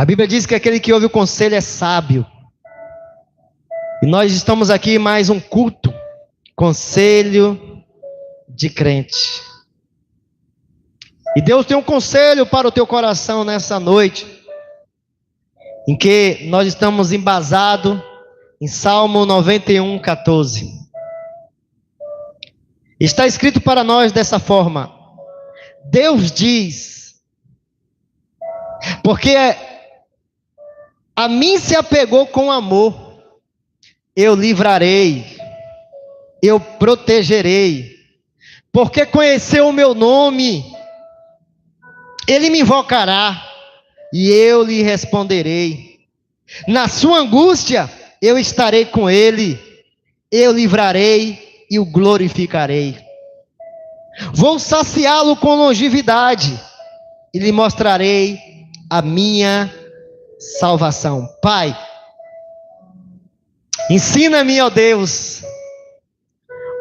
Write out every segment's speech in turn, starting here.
A Bíblia diz que aquele que ouve o conselho é sábio. E nós estamos aqui em mais um culto, conselho de crente. E Deus tem um conselho para o teu coração nessa noite, em que nós estamos embasados em Salmo 91, 14. Está escrito para nós dessa forma: Deus diz, porque a mim se apegou com amor, eu livrarei, eu protegerei, porque conheceu o meu nome, ele me invocará e eu lhe responderei. Na sua angústia eu estarei com ele, eu livrarei e o glorificarei. Vou saciá-lo com longevidade e lhe mostrarei a minha salvação. Pai, ensina-me, ó Deus,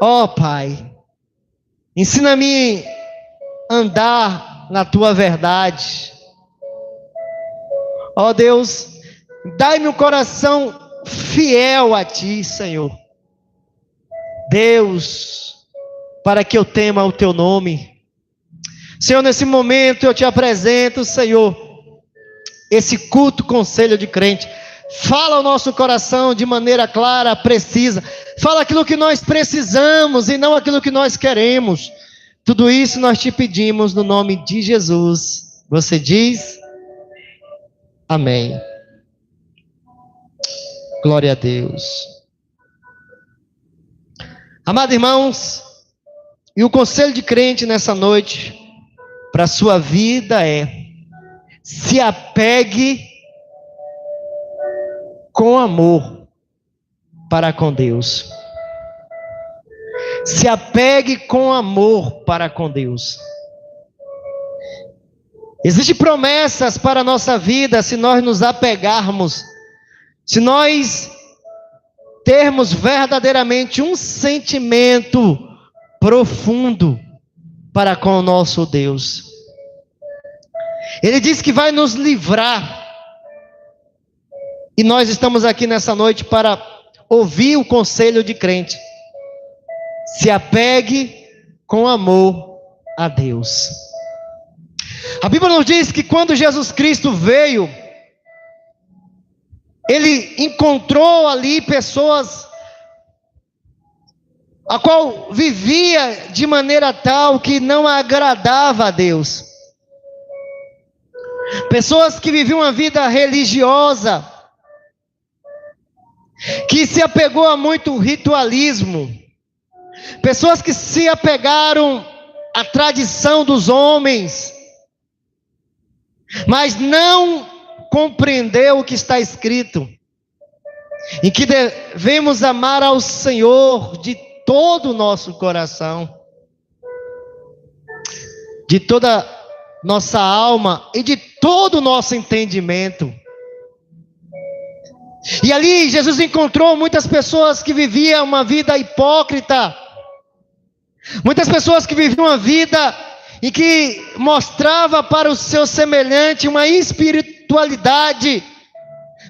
ó Pai, ensina-me a andar na tua verdade. Ó Deus, dai-me um coração fiel a ti, Senhor. Deus, para que eu tema o teu nome. Senhor, nesse momento eu te apresento, Senhor, esse culto conselho de crente. Fala ao nosso coração de maneira clara, precisa. Fala aquilo que nós precisamos e não aquilo que nós queremos. Tudo isso nós te pedimos no nome de Jesus. Você diz? Amém. Glória a Deus. Amados irmãos, e o conselho de crente nessa noite para a sua vida é: se apegue com amor para com Deus. Se apegue com amor para com Deus. Existem promessas para a nossa vida se nós nos apegarmos, se nós termos verdadeiramente um sentimento profundo para com o nosso Deus. Ele diz que vai nos livrar. E nós estamos aqui nessa noite para ouvir o conselho de crente. Se apegue com amor a Deus. A Bíblia nos diz que quando Jesus Cristo veio, Ele encontrou ali pessoas a qual vivia de maneira tal que não agradava a Deus. Pessoas que viviam uma vida religiosa, que se apegou a muito ritualismo. Pessoas que se apegaram à tradição dos homens, mas não compreendeu o que está escrito, em que devemos amar ao Senhor de todo o nosso coração, de toda nossa alma e de todo o nosso entendimento. E ali Jesus encontrou muitas pessoas que viviam uma vida hipócrita, muitas pessoas que viviam uma vida em que mostrava para o seu semelhante uma espiritualidade,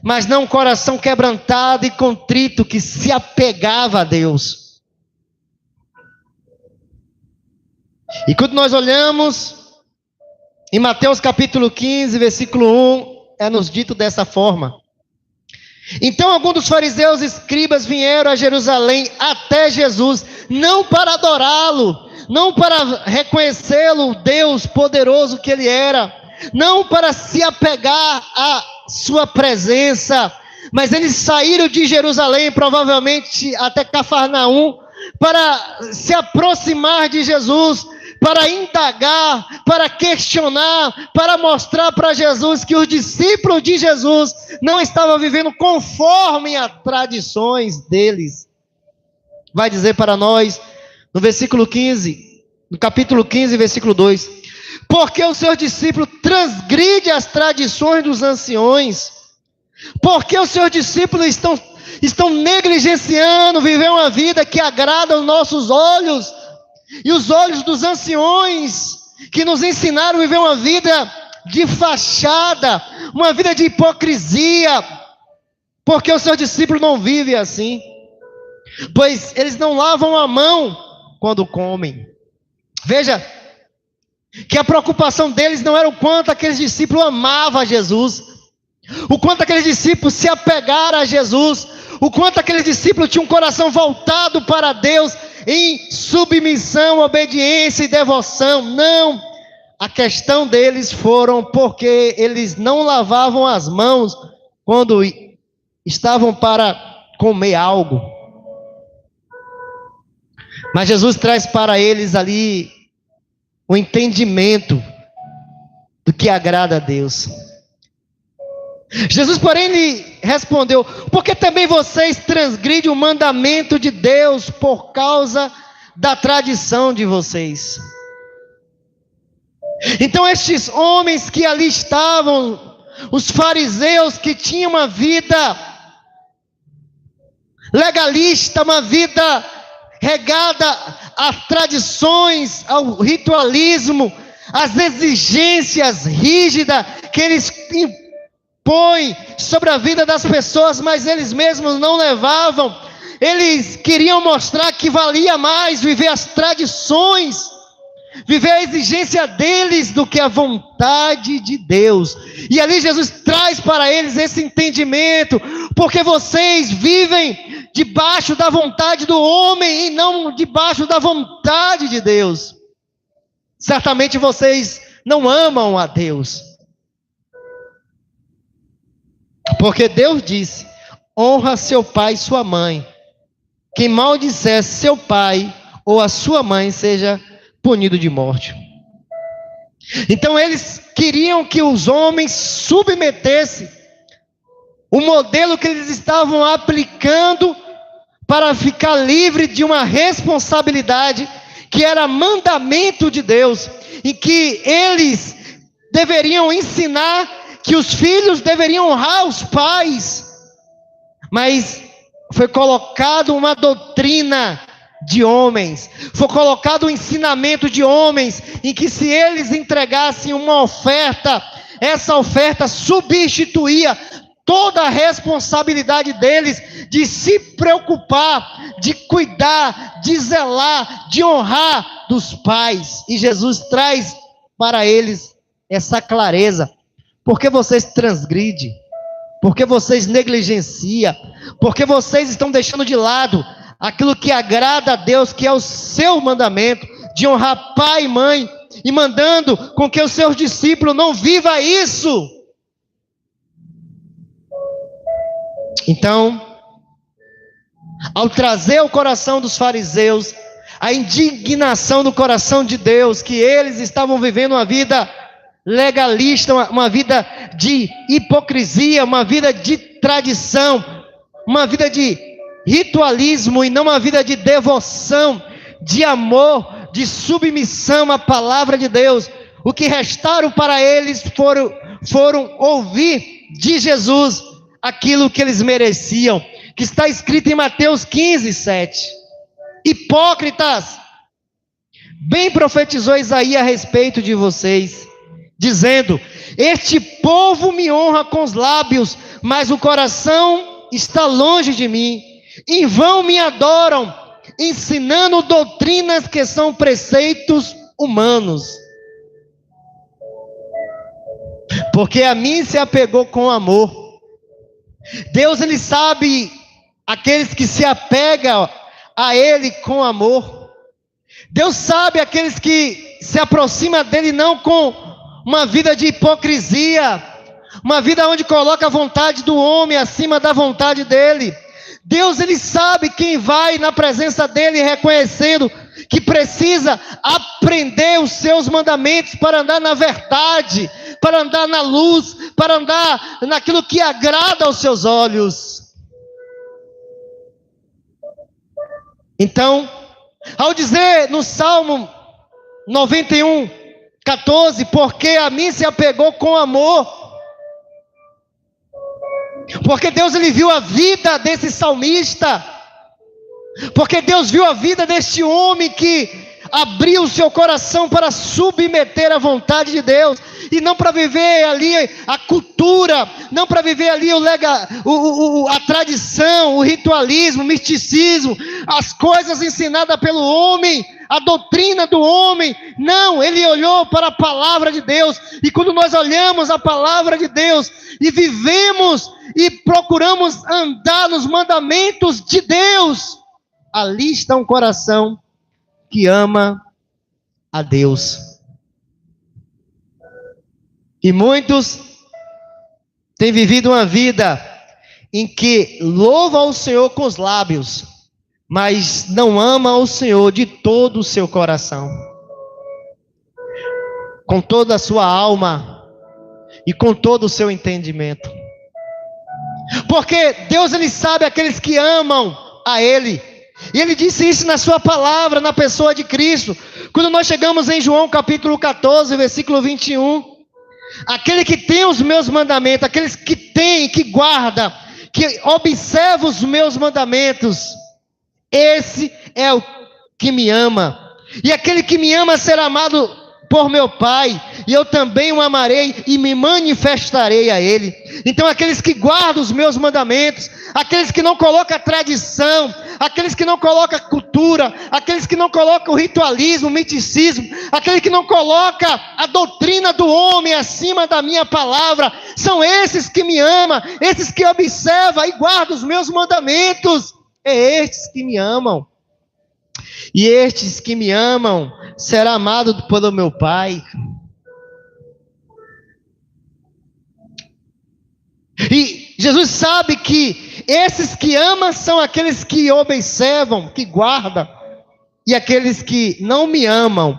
mas não um coração quebrantado e contrito que se apegava a Deus. E quando nós olhamos em Mateus capítulo 15, versículo 1, é nos dito dessa forma: então alguns dos fariseus e escribas vieram a Jerusalém até Jesus, não para adorá-lo, não para reconhecê-lo, Deus poderoso que ele era, não para se apegar à sua presença, mas eles saíram de Jerusalém, provavelmente até Cafarnaum, para se aproximar de Jesus, para indagar, para questionar, para mostrar para Jesus que os discípulos de Jesus não estavam vivendo conforme as tradições deles. Vai dizer para nós, no versículo 15, no capítulo 15, versículo 2: porque os seus discípulos transgridem as tradições dos anciões, porque os seus discípulos estão negligenciando viver uma vida que agrada aos nossos olhos, e os olhos dos anciões, que nos ensinaram a viver uma vida de fachada, uma vida de hipocrisia, porque o seu discípulo não vive assim, pois eles não lavam a mão quando comem. Veja que a preocupação deles não era o quanto aqueles discípulos amavam a Jesus, o quanto aqueles discípulos se apegaram a Jesus, o quanto aqueles discípulos tinham um coração voltado para Deus, em submissão, obediência e devoção. Não, a questão deles foram porque eles não lavavam as mãos quando estavam para comer algo. Mas Jesus traz para eles ali o entendimento do que agrada a Deus. Jesus, porém, lhe respondeu: porque também vocês transgridem o mandamento de Deus por causa da tradição de vocês. Então estes homens que ali estavam, os fariseus que tinham uma vida legalista, uma vida regada às tradições, ao ritualismo, às exigências rígidas que eles impõem sobre a vida das pessoas, mas eles mesmos não levavam. Eles queriam mostrar que valia mais viver as tradições, viver a exigência deles do que a vontade de Deus. E ali Jesus traz para eles esse entendimento, porque vocês vivem debaixo da vontade do homem e não debaixo da vontade de Deus. Certamente vocês não amam a Deus, porque Deus disse: honra seu pai e sua mãe. Quem maldisser seu pai ou a sua mãe seja punido de morte. Então eles queriam que os homens submetessem o modelo que eles estavam aplicando para ficar livre de uma responsabilidade que era mandamento de Deus, e que eles deveriam ensinar que os filhos deveriam honrar os pais, mas foi colocado uma doutrina de homens, foi colocado um ensinamento de homens, em que se eles entregassem uma oferta, essa oferta substituía toda a responsabilidade deles de se preocupar, de cuidar, de zelar, de honrar dos pais. E Jesus traz para eles essa clareza: porque vocês transgridem, porque vocês negligenciam, porque vocês estão deixando de lado aquilo que agrada a Deus, que é o seu mandamento, de honrar pai e mãe, e mandando com que os seus discípulos não vivam isso. Então, ao trazer ao coração dos fariseus a indignação do coração de Deus, que eles estavam vivendo uma vida legalista, uma vida de hipocrisia, uma vida de tradição, uma vida de ritualismo e não uma vida de devoção, de amor, de submissão à palavra de Deus, o que restaram para eles foram ouvir de Jesus aquilo que eles mereciam, que está escrito em Mateus 15, 7. Hipócritas, bem profetizou Isaías a respeito de vocês, dizendo: este povo me honra com os lábios, mas o coração está longe de mim. Em vão me adoram, ensinando doutrinas que são preceitos humanos. Porque a mim se apegou com amor. Deus, ele sabe aqueles que se apegam a ele com amor. Deus sabe aqueles que se aproximam dele não com uma vida de hipocrisia, uma vida onde coloca a vontade do homem acima da vontade dele. Deus, ele sabe quem vai na presença dele reconhecendo que precisa aprender os seus mandamentos para andar na verdade, para andar na luz, para andar naquilo que agrada aos seus olhos. Então, ao dizer no Salmo 91, 14, porque a mim se apegou com amor, porque Deus, ele viu a vida desse salmista, porque Deus viu a vida deste homem que abriu o seu coração para submeter à vontade de Deus, e não para viver ali a cultura, não para viver ali a tradição, o ritualismo, o misticismo, as coisas ensinadas pelo homem, a doutrina do homem. Não, ele olhou para a palavra de Deus, e quando nós olhamos a palavra de Deus e vivemos e procuramos andar nos mandamentos de Deus, ali está um coração que ama a Deus. E muitos têm vivido uma vida em que louvam ao Senhor com os lábios, mas não ama ao Senhor de todo o seu coração, com toda a sua alma e com todo o seu entendimento. Porque Deus, ele sabe aqueles que amam a Ele. E Ele disse isso na sua palavra, na pessoa de Cristo. Quando nós chegamos em João capítulo 14, versículo 21. Aquele que tem os meus mandamentos, aqueles que tem, que guarda, que observa os meus mandamentos, esse é o que me ama. E aquele que me ama será amado por meu Pai, e eu também o amarei e me manifestarei a Ele. Então aqueles que guardam os meus mandamentos, aqueles que não colocam a tradição, aqueles que não colocam a cultura, aqueles que não colocam o ritualismo, o misticismo, aqueles que não colocam a doutrina do homem acima da minha palavra, são esses que me amam, esses que observam e guardam os meus mandamentos. É estes que me amam. E estes que me amam será amado pelo meu Pai. E Jesus sabe que esses que amam são aqueles que observam, que guardam. E aqueles que não me amam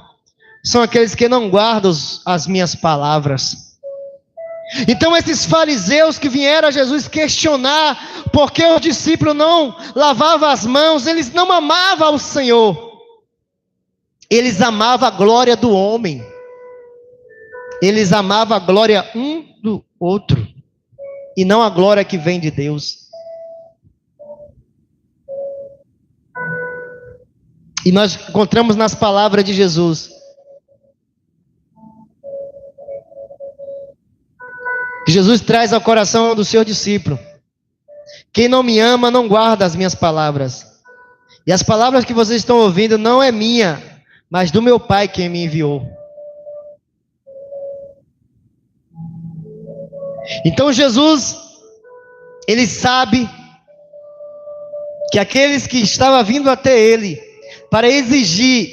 são aqueles que não guardam as minhas palavras. Então esses fariseus que vieram a Jesus questionar por que os discípulos não lavavam as mãos, eles não amavam o Senhor. Eles amavam a glória do homem. Eles amavam a glória um do outro. E não a glória que vem de Deus. E nós encontramos nas palavras de Jesus. Jesus traz ao coração do seu discípulo: quem não me ama não guarda as minhas palavras. E as palavras que vocês estão ouvindo não é minha, mas do meu Pai quem me enviou. Então Jesus, ele sabe que aqueles que estavam vindo até ele para exigir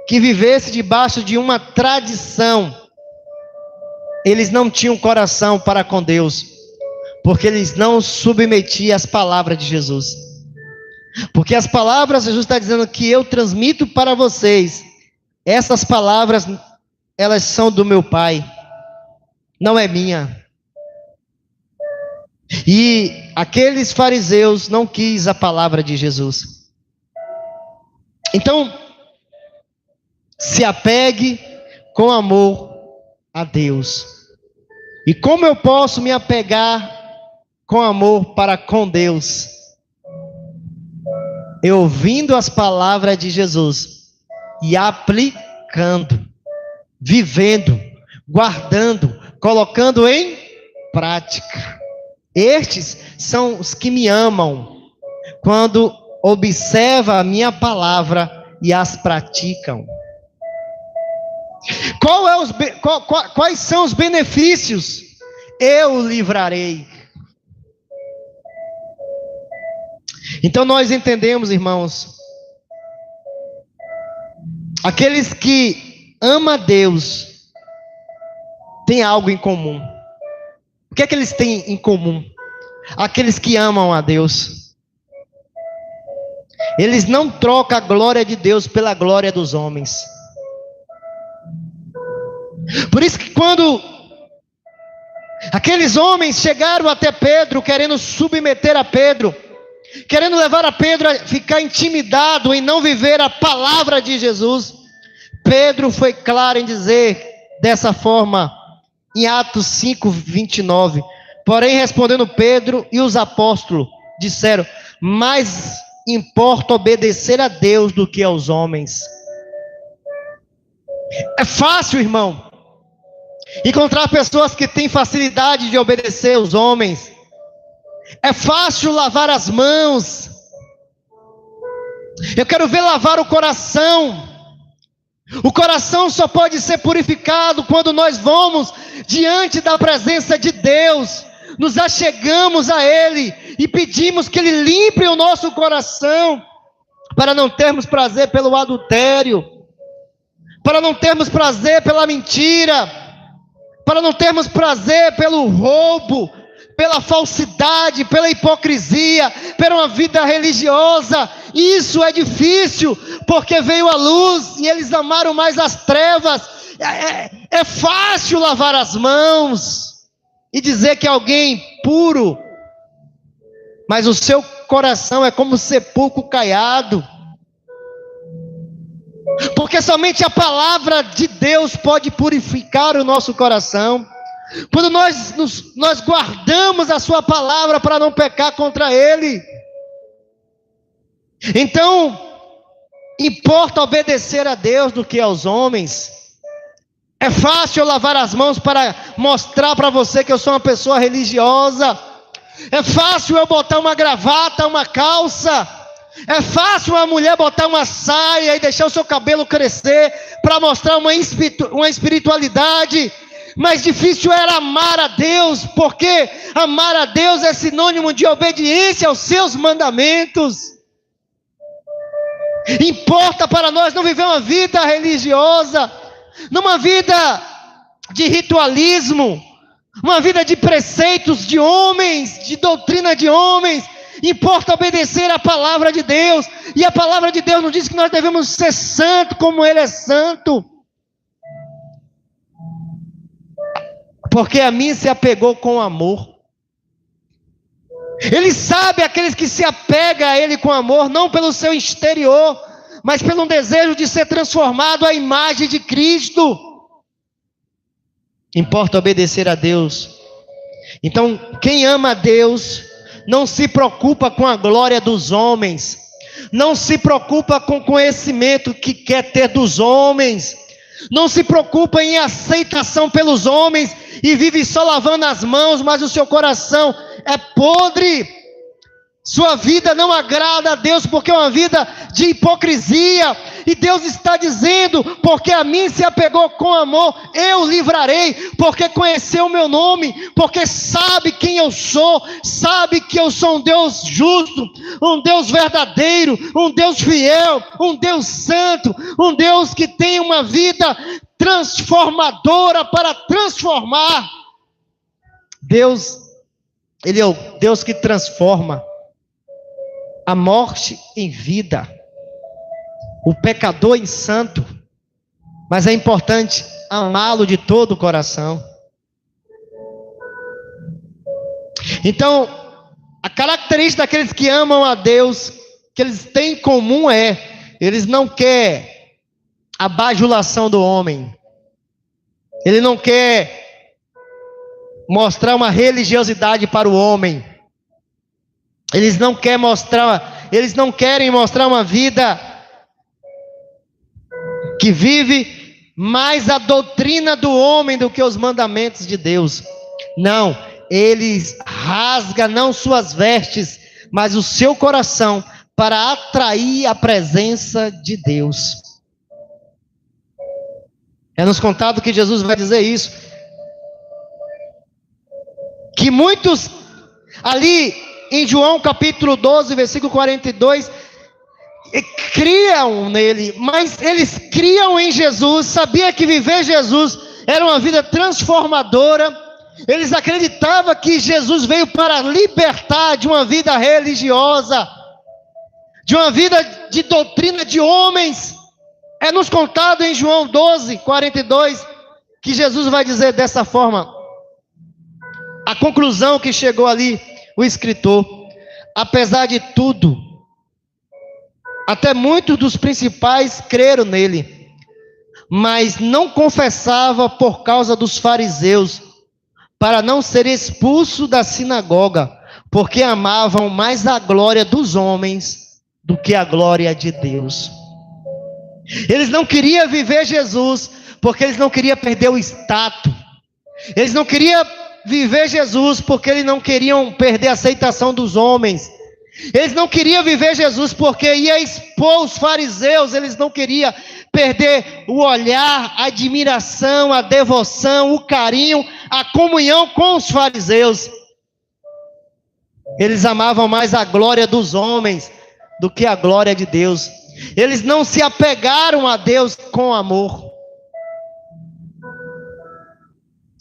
que vivesse debaixo de uma tradição, eles não tinham coração para com Deus, porque eles não submetiam às palavras de Jesus. Porque as palavras, Jesus está dizendo que eu transmito para vocês, essas palavras, elas são do meu Pai, não é minha. E aqueles fariseus não quis a palavra de Jesus. Então, se apegue com amor a Deus. E como eu posso me apegar com amor para com Deus? Eu ouvindo as palavras de Jesus e aplicando, vivendo, guardando, colocando em prática. Estes são os que me amam, quando observam a minha palavra e as praticam. Quais são os benefícios? Eu o livrarei. Então nós entendemos, irmãos, aqueles que amam a Deus têm algo em comum. O que é que eles têm em comum? Aqueles que amam a Deus, eles não trocam a glória de Deus pela glória dos homens. Por isso que quando aqueles homens chegaram até Pedro, querendo submeter a Pedro, querendo levar a Pedro a ficar intimidado em não viver a palavra de Jesus, Pedro foi claro em dizer dessa forma, em Atos 5, 29, porém respondendo Pedro e os apóstolos, disseram: mais importa obedecer a Deus do que aos homens. É fácil, irmão. Encontrar pessoas que têm facilidade de obedecer os homens. É fácil lavar as mãos. Eu quero ver lavar o coração. O coração só pode ser purificado quando nós vamos diante da presença de Deus, nos achegamos a Ele e pedimos que Ele limpe o nosso coração, para não termos prazer pelo adultério, para não termos prazer pela mentira, para não termos prazer pelo roubo, pela falsidade, pela hipocrisia, pela uma vida religiosa. Isso é difícil, porque veio a luz e eles amaram mais as trevas. É fácil lavar as mãos e dizer que alguém puro, mas o seu coração é como sepulcro caiado, porque somente a palavra de Deus pode purificar o nosso coração. Quando nós guardamos a sua palavra para não pecar contra Ele. Então, importa obedecer a Deus do que aos homens. É fácil eu lavar as mãos para mostrar para você que eu sou uma pessoa religiosa. É fácil eu botar uma gravata, uma calça. É fácil uma mulher botar uma saia e deixar o seu cabelo crescer para mostrar uma espiritualidade. Mas difícil era amar a Deus, porque amar a Deus é sinônimo de obediência aos seus mandamentos. Importa para nós não viver uma vida religiosa, numa vida de ritualismo, uma vida de preceitos de homens, de doutrina de homens. Importa obedecer a palavra de Deus, e a palavra de Deus nos diz que nós devemos ser santos como Ele é santo. Porque a mim se apegou com amor. Ele sabe aqueles que se apegam a Ele com amor, não pelo seu exterior, mas pelo desejo de ser transformado à imagem de Cristo. Importa obedecer a Deus. Então, quem ama a Deus, não se preocupa com a glória dos homens, não se preocupa com o conhecimento que quer ter dos homens, não se preocupa em aceitação pelos homens, e vive só lavando as mãos, mas o seu coração é podre. Sua vida não agrada a Deus, porque é uma vida de hipocrisia. E Deus está dizendo: porque a mim se apegou com amor, eu livrarei, porque conheceu o meu nome, porque sabe quem eu sou, sabe que eu sou um Deus justo, um Deus verdadeiro, um Deus fiel, um Deus santo, um Deus que tem uma vida transformadora para transformar. Deus, Ele é o Deus que transforma a morte em vida, o pecador em santo. Mas é importante amá-lo de todo o coração. Então, a característica daqueles que amam a Deus, que eles têm em comum eles não querem a bajulação do homem. Ele não quer mostrar uma religiosidade para o homem. Eles não querem mostrar uma vida que vive mais a doutrina do homem do que os mandamentos de Deus. Não, eles rasgam não suas vestes, mas o seu coração para atrair a presença de Deus. É nos contado que Jesus vai dizer isso, que muitos ali em João capítulo 12, versículo 42, criam nele, mas eles criam em Jesus, sabia que viver Jesus era uma vida transformadora. Eles acreditavam que Jesus veio para libertar de uma vida religiosa, de uma vida de doutrina de homens. É nos contado em João 12, 42, que Jesus vai dizer dessa forma, a conclusão que chegou ali o escritor: apesar de tudo, até muitos dos principais creram nele, mas não confessava por causa dos fariseus, para não ser expulso da sinagoga, porque amavam mais a glória dos homens do que a glória de Deus. Eles não queriam viver Jesus, porque eles não queriam perder o status. Eles não queriam viver Jesus porque eles não queriam perder a aceitação dos homens. Eles não queriam viver Jesus porque ia expor os fariseus. Eles não queriam perder o olhar, a admiração, a devoção, o carinho, a comunhão com os fariseus. Eles amavam mais a glória dos homens do que a glória de Deus. Eles não se apegaram a Deus com amor.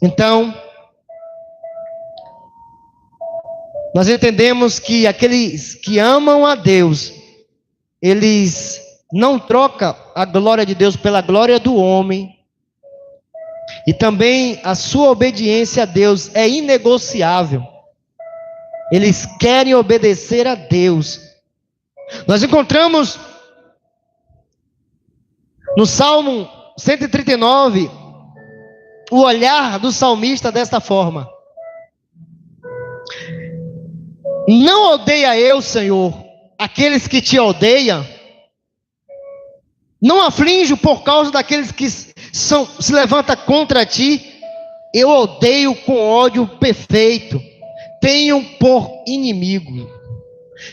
Então, nós entendemos que aqueles que amam a Deus, eles não trocam a glória de Deus pela glória do homem. E também a sua obediência a Deus é inegociável. Eles querem obedecer a Deus. Nós encontramos no Salmo 139 o olhar do salmista desta forma: não odeia eu, Senhor, aqueles que te odeiam. Não aflinjo por causa daqueles que se levantam contra ti. Eu odeio com ódio perfeito. Tenho por inimigo.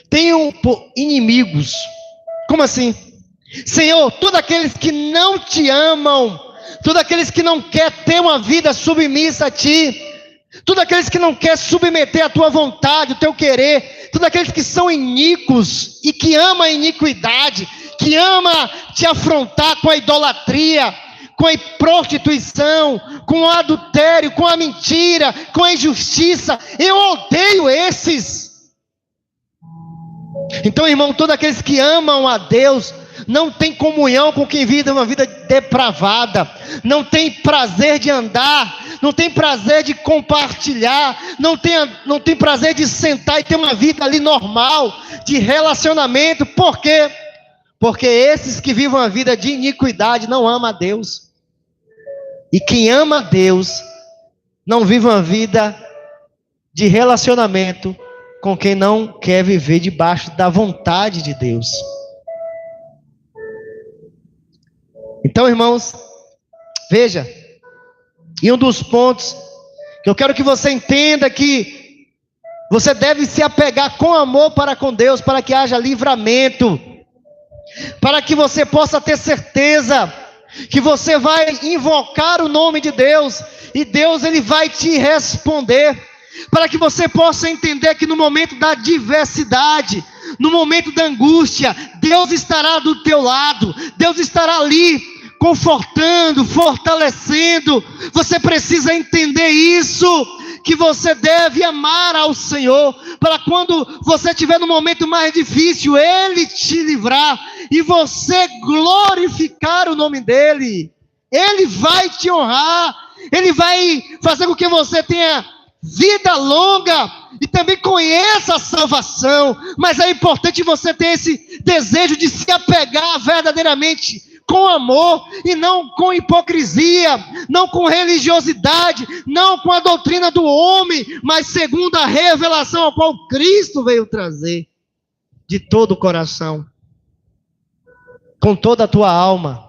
Tenho por inimigos. Como assim? Senhor, todos aqueles que não te amam, todos aqueles que não querem ter uma vida submissa a ti, todos aqueles que não querem submeter a tua vontade, o teu querer, todos aqueles que são iníquos e que amam a iniquidade, que ama te afrontar com a idolatria, com a prostituição, com o adultério, com a mentira, com a injustiça. Eu odeio esses. Então, irmão, todos aqueles que amam a Deus não tem comunhão com quem vive uma vida depravada, não tem prazer de andar, não tem prazer de compartilhar, não tem prazer de sentar e ter uma vida ali normal, de relacionamento. Por quê? Porque esses que vivem uma vida de iniquidade não amam a Deus. E quem ama a Deus não vive uma vida de relacionamento com quem não quer viver debaixo da vontade de Deus. Então, irmãos, veja, e um dos pontos que eu quero que você entenda que você deve se apegar com amor para com Deus, para que haja livramento, para que você possa ter certeza que você vai invocar o nome de Deus e Deus ele vai te responder, para que você possa entender que no momento da adversidade, no momento da angústia, Deus estará do teu lado, Deus estará ali confortando, fortalecendo. Você precisa entender isso, que você deve amar ao Senhor, para quando você estiver no momento mais difícil, Ele te livrar, e você glorificar o nome dEle. Ele vai te honrar, Ele vai fazer com que você tenha vida longa, e também conheça a salvação. Mas é importante você ter esse desejo de se apegar verdadeiramente com amor, e não com hipocrisia, não com religiosidade, não com a doutrina do homem, mas segundo a revelação a qual Cristo veio trazer, de todo o coração, com toda a tua alma,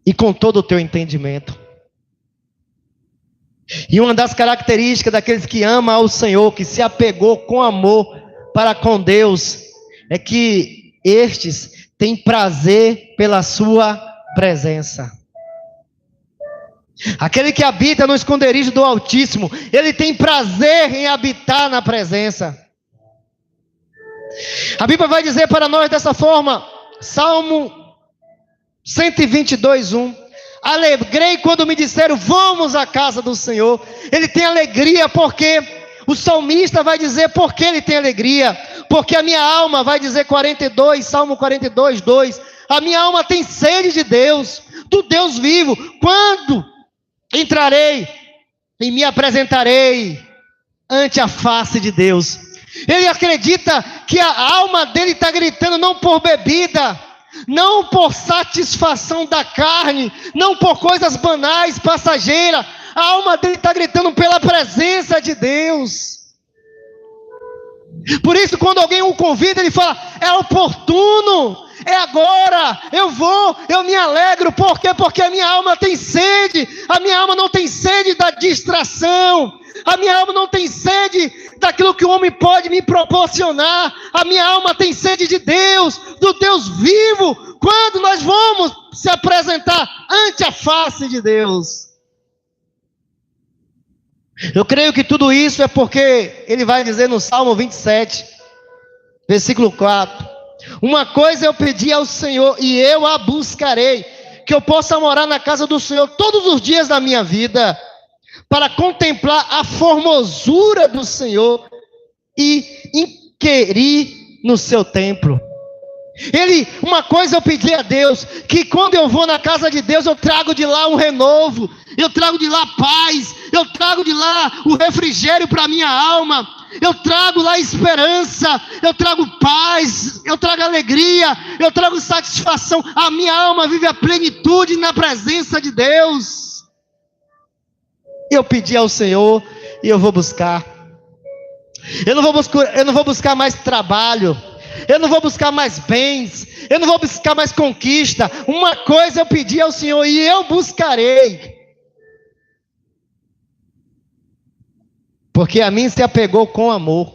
e com todo o teu entendimento. E uma das características daqueles que amam ao Senhor, que se apegou com amor para com Deus, é que estes têm prazer pela sua presença. Aquele que habita no esconderijo do Altíssimo, ele tem prazer em habitar na presença. A Bíblia vai dizer para nós dessa forma, Salmo 122:1: alegrei quando me disseram, vamos à casa do Senhor. Ele tem alegria porque o salmista vai dizer por que ele tem alegria. Porque a minha alma, vai dizer Salmo 42:2, a minha alma tem sede de Deus, do Deus vivo. Quando entrarei e me apresentarei ante a face de Deus. Ele acredita que a alma dele está gritando não por bebida, não por satisfação da carne, não por coisas banais, passageiras. A alma dele está gritando pela presença de Deus. Por isso, quando alguém o convida, ele fala, é oportuno, é agora, eu me alegro, por quê? Porque a minha alma tem sede, a minha alma não tem sede da distração, a minha alma não tem sede daquilo que o homem pode me proporcionar, a minha alma tem sede de Deus, do Deus vivo, quando nós vamos se apresentar ante a face de Deus. Eu creio que tudo isso é porque ele vai dizer no Salmo 27, versículo 4, uma coisa eu pedi ao Senhor e eu a buscarei, que eu possa morar na casa do Senhor todos os dias da minha vida, para contemplar a formosura do Senhor e inquirir no seu templo. Uma coisa eu pedi a Deus, que quando eu vou na casa de Deus, eu trago de lá um renovo, eu trago de lá paz, eu trago de lá o refrigério para a minha alma, eu trago lá esperança, eu trago paz, eu trago alegria, eu trago satisfação, a minha alma vive a plenitude na presença de Deus. Eu pedi ao Senhor e eu vou buscar. Eu não vou buscar mais trabalho, eu não vou buscar mais bens, eu não vou buscar mais conquista. Uma coisa eu pedi ao Senhor e eu buscarei, porque a mim se apegou com amor.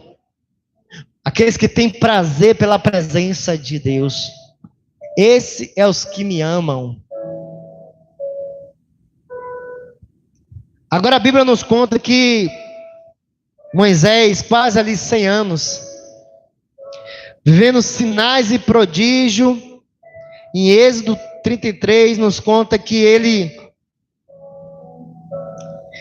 Aqueles que têm prazer pela presença de Deus, esses é os que me amam. Agora a Bíblia nos conta que Moisés, quase ali 100 anos, vivendo sinais e prodígio, em Êxodo 33 nos conta que ele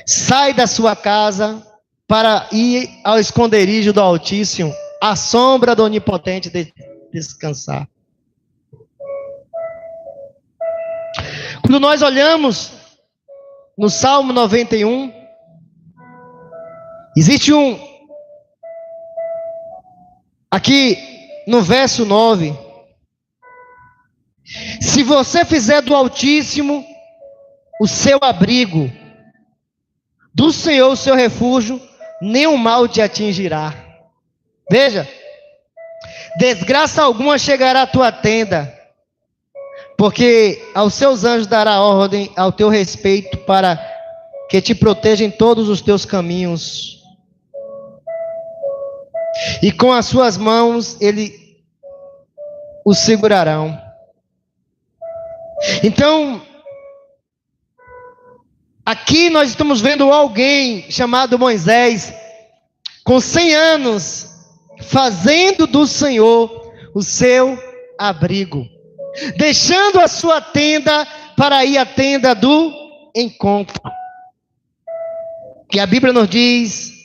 sai da sua casa para ir ao esconderijo do Altíssimo, à sombra do Onipotente, descansar. Quando nós olhamos no Salmo 91, existe aqui no verso 9, se você fizer do Altíssimo o seu abrigo, do Senhor o seu refúgio, nenhum mal te atingirá. Veja, desgraça alguma chegará à tua tenda, porque aos seus anjos dará ordem ao teu respeito, para que te protejam em todos os teus caminhos. E com as suas mãos ele o segurarão. Então, aqui nós estamos vendo alguém chamado Moisés, com 100 anos, fazendo do Senhor o seu abrigo, deixando a sua tenda para ir à tenda do encontro. Que a Bíblia nos diz,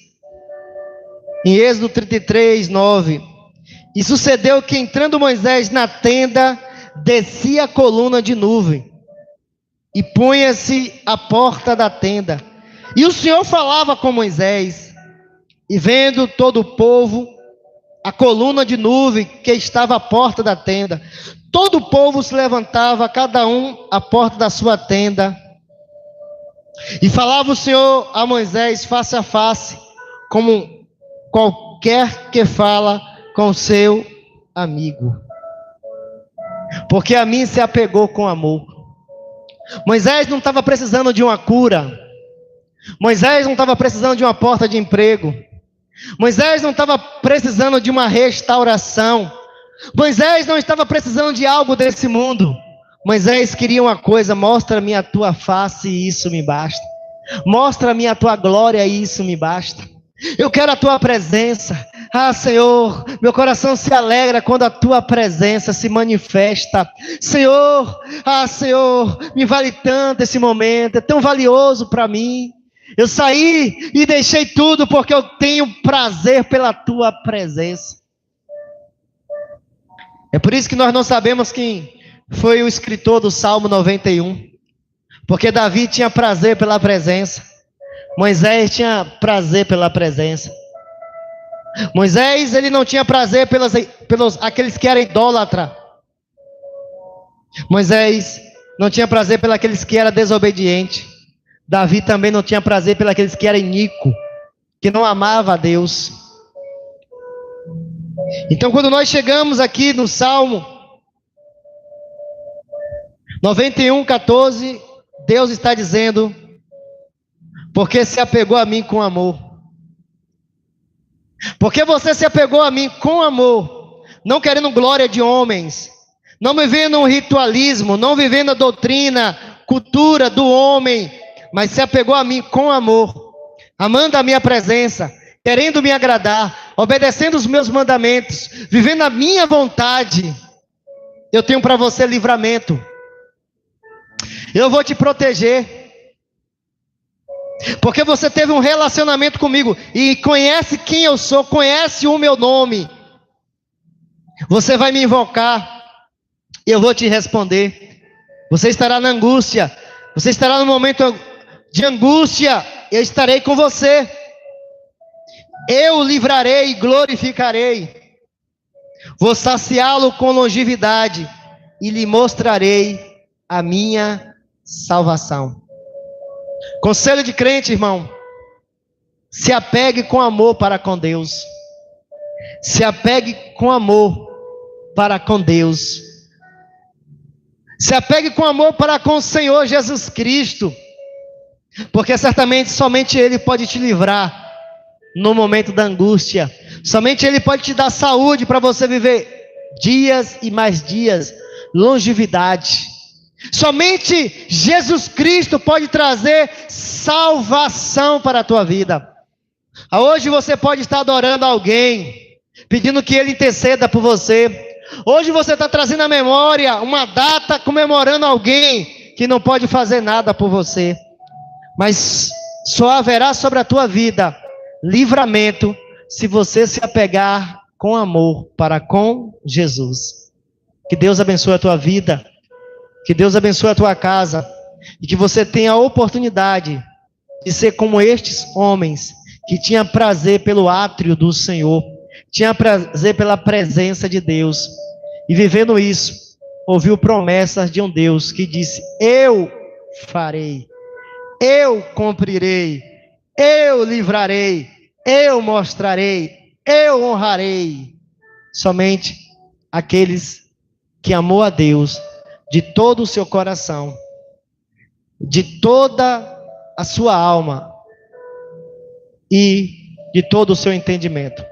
em Êxodo 33, 9, e sucedeu que entrando Moisés na tenda, descia a coluna de nuvem, e punha-se à porta da tenda, e o Senhor falava com Moisés, e vendo todo o povo, a coluna de nuvem que estava à porta da tenda, todo o povo se levantava, cada um à porta da sua tenda, e falava o Senhor a Moisés face a face, como qualquer que fala com seu amigo, porque a mim se apegou com amor. Moisés não estava precisando de uma cura, Moisés não estava precisando de uma porta de emprego, Moisés não estava precisando de uma restauração, Moisés não estava precisando de algo desse mundo. Moisés queria uma coisa: mostra-me a tua face e isso me basta. Mostra-me a tua glória e isso me basta. Eu quero a tua presença. Ah, Senhor, meu coração se alegra quando a tua presença se manifesta. Senhor, Senhor, me vale tanto esse momento, é tão valioso para mim. Eu saí e deixei tudo porque eu tenho prazer pela tua presença. É por isso que nós não sabemos quem foi o escritor do Salmo 91. Porque Davi tinha prazer pela presença. Moisés tinha prazer pela presença. Moisés, ele não tinha prazer pelos aqueles que eram idólatras. Moisés não tinha prazer pelos aqueles que eram desobedientes. Davi também não tinha prazer pelos aqueles que eram iníquos, que não amavam a Deus. Então, quando nós chegamos aqui no Salmo 91:14, Deus está dizendo: porque se apegou a mim com amor. Porque você se apegou a mim com amor, não querendo glória de homens, não vivendo um ritualismo, não vivendo a doutrina, cultura do homem, mas se apegou a mim com amor, amando a minha presença, querendo me agradar, obedecendo os meus mandamentos, vivendo a minha vontade. Eu tenho para você livramento. Eu vou te proteger. Porque você teve um relacionamento comigo e conhece quem eu sou, conhece o meu nome. Você vai me invocar e eu vou te responder. Você estará na angústia, você estará no momento de angústia, eu estarei com você. Eu o livrarei e glorificarei. Vou saciá-lo com longevidade e lhe mostrarei a minha salvação. Conselho de crente, irmão: se apegue com amor para com Deus. Se apegue com amor para com Deus. Se apegue com amor para com o Senhor Jesus Cristo, porque certamente somente Ele pode te livrar no momento da angústia. Somente Ele pode te dar saúde para você viver dias e mais dias, longevidade. Somente Jesus Cristo pode trazer salvação para a tua vida. Hoje você pode estar adorando alguém, pedindo que Ele interceda por você. Hoje você está trazendo à memória uma data comemorando alguém que não pode fazer nada por você. Mas só haverá sobre a tua vida livramento se você se apegar com amor para com Jesus. Que Deus abençoe a tua vida. Que Deus abençoe a tua casa. E que você tenha a oportunidade de ser como estes homens que tinham prazer pelo átrio do Senhor. Tinha prazer pela presença de Deus. E vivendo isso, ouviu promessas de um Deus que disse: eu farei, eu cumprirei, eu livrarei, eu mostrarei, eu honrarei. Somente aqueles que amou a Deus de todo o seu coração, de toda a sua alma e de todo o seu entendimento.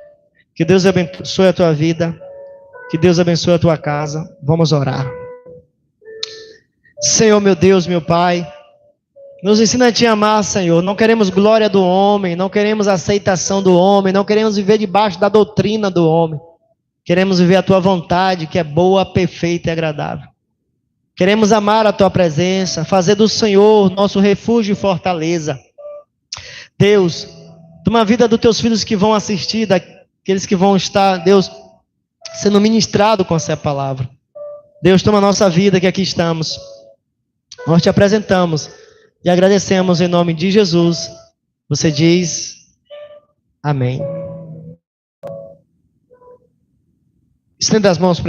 Que Deus abençoe a tua vida, que Deus abençoe a tua casa. Vamos orar. Senhor, meu Deus, meu Pai, nos ensina a te amar, Senhor. Não queremos glória do homem, não queremos aceitação do homem, não queremos viver debaixo da doutrina do homem. Queremos viver a tua vontade, que é boa, perfeita e agradável. Queremos amar a tua presença, fazer do Senhor nosso refúgio e fortaleza. Deus, toma a vida dos teus filhos que vão assistir, daqueles que vão estar, Deus, sendo ministrado com essa palavra. Deus, toma a nossa vida que aqui estamos. Nós te apresentamos e agradecemos em nome de Jesus. Você diz amém. Estenda as mãos para